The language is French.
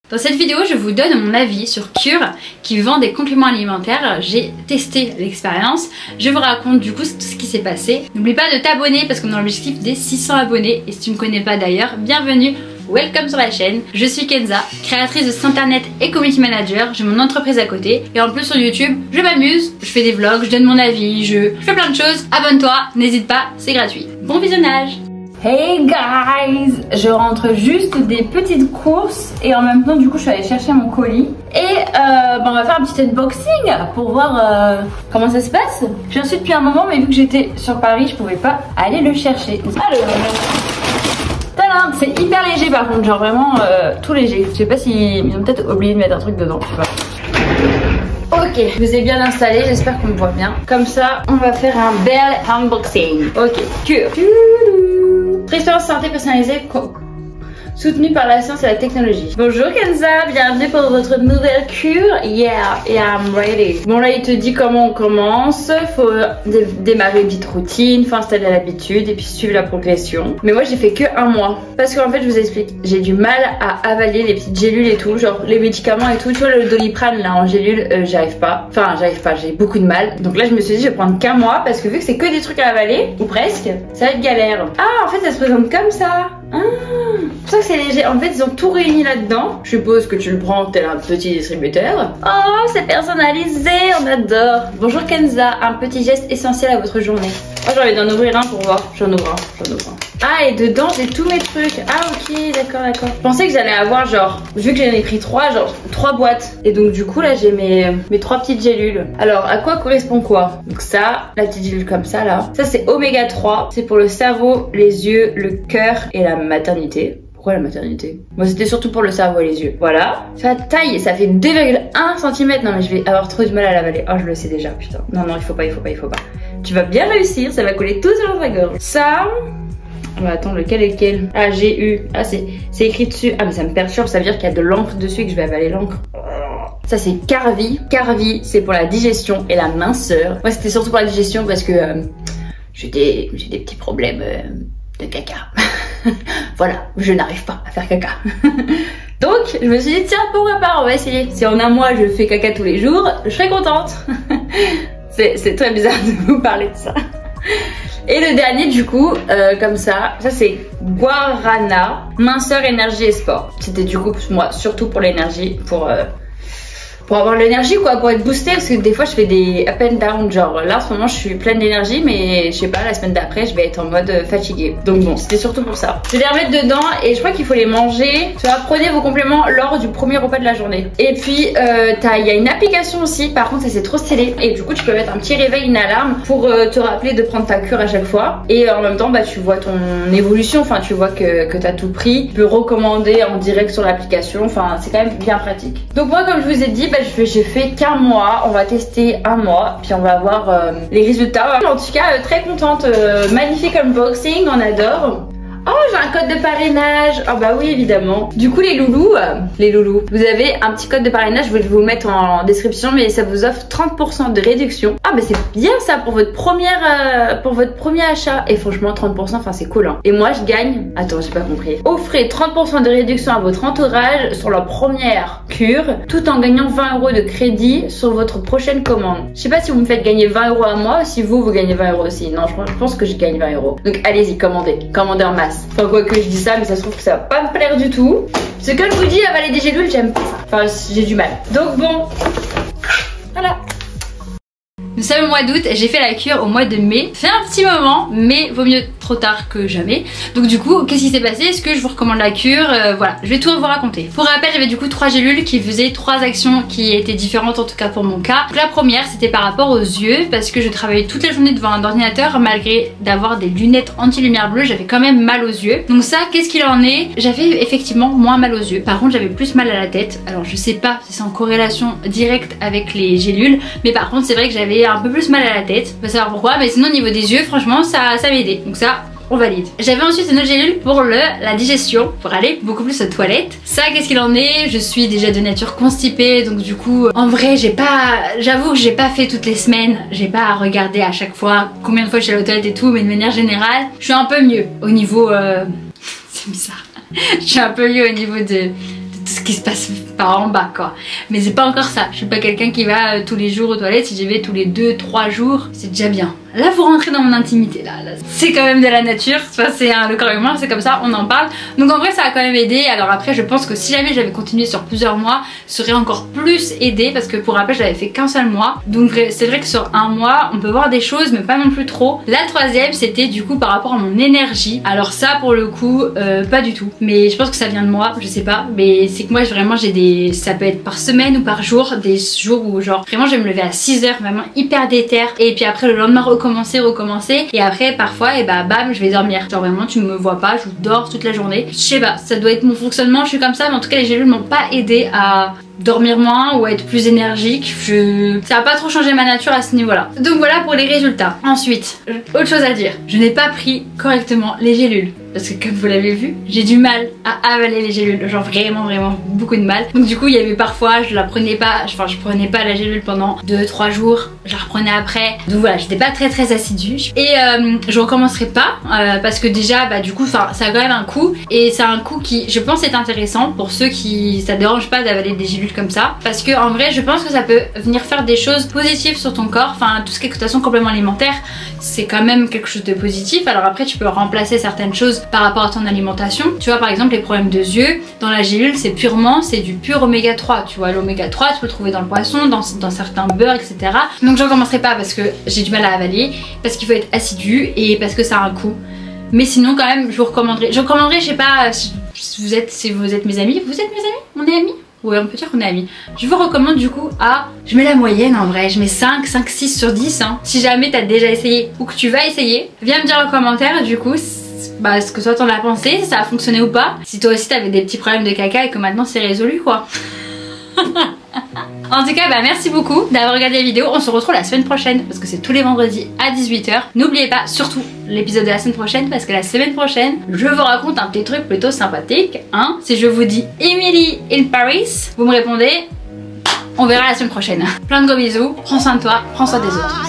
Dans cette vidéo, je vous donne mon avis sur Cure qui vend des compléments alimentaires. J'ai testé l'expérience. Je vous raconte du coup tout ce qui s'est passé. N'oublie pas de t'abonner parce qu'on est dans l'objectif des 600 abonnés. Et si tu me connais pas d'ailleurs, bienvenue, welcome sur la chaîne. Je suis Kenza, créatrice de site internet et community manager. J'ai mon entreprise à côté. Et en plus sur YouTube, je m'amuse, je fais des vlogs, je donne mon avis, je fais plein de choses. Abonne-toi, n'hésite pas, c'est gratuit. Bon visionnage. Hey guys, je rentre juste des petites courses et en même temps du coup je suis allée chercher mon colis et on va faire un petit unboxing pour voir comment ça se passe. J'en suis depuis un moment mais vu que j'étais sur Paris je pouvais pas aller le chercher. Alors, c'est hyper léger par contre, genre vraiment tout léger. Je sais pas s'ils ont peut-être oublié de mettre un truc dedans, je sais pas. Ok, je vous ai bien installé, j'espère qu'on me voit bien. Comme ça, on va faire un bel unboxing. Ok, Cure. Expérience santé personnalisée soutenue par la science et la technologie. Bonjour Kenza, bienvenue pour votre nouvelle cure. Yeah, I'm ready. Bon là il te dit comment on commence. Faut démarrer une petite routine, faut installer l'habitude et puis suivre la progression. Mais moi j'ai fait que un mois. Parce qu'en fait je vous explique, j'ai du mal à avaler les petites gélules et tout. Genre les médicaments et tout. Tu vois le Doliprane là en gélule, j'arrive pas. Enfin j'arrive pas, j'ai beaucoup de mal. Donc là je me suis dit je vais prendre qu'un mois parce que vu que c'est que des trucs à avaler, ou presque, ça va être galère. Ah en fait ça se présente comme ça. Ah, c'est pour ça que c'est léger. En fait, ils ont tout réuni là-dedans. Je suppose que tu le prends tel un petit distributeur. Oh, c'est personnalisé, on adore. Bonjour Kenza, un petit geste essentiel à votre journée. Oh, j'ai envie d'en ouvrir un pour voir. J'en ouvre un. Ah, et dedans, j'ai tous mes trucs. Ah, ok, d'accord. Je pensais que j'allais avoir, genre, vu que j'en ai pris 3 boîtes. Et donc, du coup, là, j'ai mes 3 petites gélules. Alors, à quoi correspond quoi? Donc ça, la petite gélule comme ça, là. Ça, c'est oméga 3. C'est pour le cerveau, les yeux, le cœur et la maternité. Pourquoi la maternité? Moi c'était surtout pour le cerveau et les yeux. Voilà. Ça taille, ça fait 2,1 cm. Non mais je vais avoir trop de mal à l'avaler. Oh je le sais déjà, putain. Non, il faut pas. Tu vas bien réussir, ça va coller tout sur ta gorge. Ça... On va attendre lequel. Ah j'ai eu. Ah c'est écrit dessus. Ah mais ça me perturbe, ça veut dire qu'il y a de l'encre dessus et que je vais avaler l'encre. Ça c'est Carvi. Carvi c'est pour la digestion et la minceur. Moi c'était surtout pour la digestion parce que j'ai des petits problèmes de caca. Voilà, je n'arrive pas à faire caca. Donc, je me suis dit, tiens, pourquoi pas, on va essayer. Si en un mois, je fais caca tous les jours, je serai contente. C'est très bizarre de vous parler de ça. Et le dernier, du coup, comme ça c'est Guarana, minceur, énergie et sport. C'était du coup, moi, surtout pour l'énergie, pour avoir l'énergie quoi, pour être boostée parce que des fois je fais des up and down, genre là en ce moment je suis pleine d'énergie mais je sais pas, la semaine d'après je vais être en mode fatiguée. Donc bon, c'était surtout pour ça. Je vais les remettre dedans et je crois qu'il faut les manger. Tu vois, prenez vos compléments lors du premier repas de la journée. Et puis il y a une application aussi, par contre ça c'est trop stylé. Et du coup tu peux mettre un petit réveil, une alarme pour te rappeler de prendre ta cure à chaque fois. Et en même temps bah tu vois ton évolution, enfin tu vois que t'as tout pris. Tu peux recommander en direct sur l'application, enfin c'est quand même bien pratique. Donc moi comme je vous ai dit, j'ai fait qu'un mois, on va tester un mois, puis on va voir les résultats. En tout cas, très contente, magnifique unboxing, on adore. Oh, j'ai un code de parrainage. Ah bah oui, évidemment. Du coup, les loulous, vous avez un petit code de parrainage, je vais vous le mettre en description, mais ça vous offre 30% de réduction. Ah bah c'est bien ça pour votre premier achat. Et franchement, 30%, enfin c'est cool. Hein. Et moi, je gagne. Attends, j'ai pas compris. Offrez 30% de réduction à votre entourage sur la première cure, tout en gagnant 20 € de crédit sur votre prochaine commande. Je sais pas si vous me faites gagner 20 € à moi, ou si vous gagnez 20 € aussi. Non, je pense que je gagne 20 €. Donc allez-y, commandez en masse. Enfin quoi que je dis ça mais ça se trouve que ça va pas me plaire du tout. Parce que quand je vous dis avaler des gélules j'aime pas ça. Enfin j'ai du mal. Donc bon. Voilà. Nous sommes au mois d'août, j'ai fait la cure au mois de mai. C'est un petit moment, mais vaut mieux trop tard que jamais. Donc du coup, qu'est-ce qui s'est passé? Est-ce que je vous recommande la cure? Voilà, je vais tout vous raconter. Pour rappel, j'avais du coup 3 gélules qui faisaient 3 actions qui étaient différentes en tout cas pour mon cas. Donc, la première, c'était par rapport aux yeux parce que je travaillais toute la journée devant un ordinateur malgré d'avoir des lunettes anti-lumière bleue, j'avais quand même mal aux yeux. Donc ça, qu'est-ce qu'il en est? J'avais effectivement moins mal aux yeux. Par contre, j'avais plus mal à la tête. Alors je sais pas si c'est en corrélation directe avec les gélules, mais par contre, c'est vrai que j'avais un peu plus mal à la tête. On va savoir pourquoi, mais sinon au niveau des yeux, franchement, ça m'aidait. Donc ça, on valide. J'avais ensuite une autre gélule pour la digestion, pour aller beaucoup plus aux toilettes. Ça, qu'est-ce qu'il en est? Je suis déjà de nature constipée, donc du coup, en vrai, j'avoue que j'ai pas fait toutes les semaines. J'ai pas à regarder à chaque fois combien de fois je suis allée aux toilettes et tout, mais de manière générale, je suis un peu mieux au niveau... c'est bizarre. Je suis un peu mieux au niveau de ce qui se passe par en bas quoi. Mais c'est pas encore ça, je suis pas quelqu'un qui va tous les jours aux toilettes. Si j'y vais tous les 2-3 jours, c'est déjà bien. Là vous rentrez dans mon intimité là c'est quand même de la nature, enfin, c'est le corps humain, c'est comme ça, on en parle. Donc en vrai ça a quand même aidé. Alors après je pense que si jamais j'avais continué sur plusieurs mois, ça aurait encore plus aidé, parce que pour rappel je l'avais fait qu'un seul mois. Donc c'est vrai que sur un mois on peut voir des choses mais pas non plus trop. La troisième c'était du coup par rapport à mon énergie. Alors ça pour le coup pas du tout, mais je pense que ça vient de moi, je sais pas, mais c'est que moi vraiment j'ai des, ça peut être par semaine ou par jour, des jours où genre vraiment je vais me lever à 6 h vraiment hyper déter, et puis après le lendemain recommencer et après parfois et bah bam je vais dormir, genre vraiment tu me vois pas, je dors toute la journée. Je sais pas, ça doit être mon fonctionnement, je suis comme ça, mais en tout cas les gélules m'ont pas aidé à dormir moins ou à être plus énergique. Ça a pas trop changé ma nature à ce niveau là. Donc voilà pour les résultats. Ensuite, autre chose à dire, je n'ai pas pris correctement les gélules, parce que comme vous l'avez vu, j'ai du mal à avaler les gélules, genre vraiment beaucoup de mal. Donc du coup il y avait parfois je la prenais pas, enfin je prenais pas la gélule pendant 2-3 jours, je la reprenais après. Donc voilà, j'étais pas très assidue, et je recommencerai pas parce que déjà bah du coup ça a quand même un coût, et c'est un coût qui je pense est intéressant pour ceux qui ça dérange pas d'avaler des gélules comme ça, parce que en vrai je pense que ça peut venir faire des choses positives sur ton corps. Enfin tout ce qui est de toute façon complément alimentaire, c'est quand même quelque chose de positif. Alors après tu peux remplacer certaines choses par rapport à ton alimentation. Tu vois par exemple les problèmes de yeux, dans la gélule c'est du pur oméga 3. Tu vois l'oméga 3 tu peux le trouver dans le poisson, dans certains beurres, etc. Donc j'en commencerai pas parce que j'ai du mal à avaler, parce qu'il faut être assidu et parce que ça a un coût. Mais sinon quand même je vous recommanderais, je sais pas si vous êtes mes amis, on est amis. Ouais, on peut dire qu'on est amis. Je vous recommande du coup je mets la moyenne en vrai, je mets 5, 6 sur 10 hein. Si jamais t'as déjà essayé ou que tu vas essayer, viens me dire en commentaire du coup ce que toi t'en as pensé, si ça a fonctionné ou pas. Si toi aussi t'avais des petits problèmes de caca et que maintenant c'est résolu quoi. En tout cas bah merci beaucoup d'avoir regardé la vidéo. On se retrouve la semaine prochaine parce que c'est tous les vendredis à 18 h. N'oubliez pas surtout l'épisode de la semaine prochaine, parce que la semaine prochaine je vous raconte un petit truc plutôt sympathique hein. Si je vous dis Emily in Paris, vous me répondez on verra la semaine prochaine. Plein de gros bisous, prends soin de toi, prends soin des autres.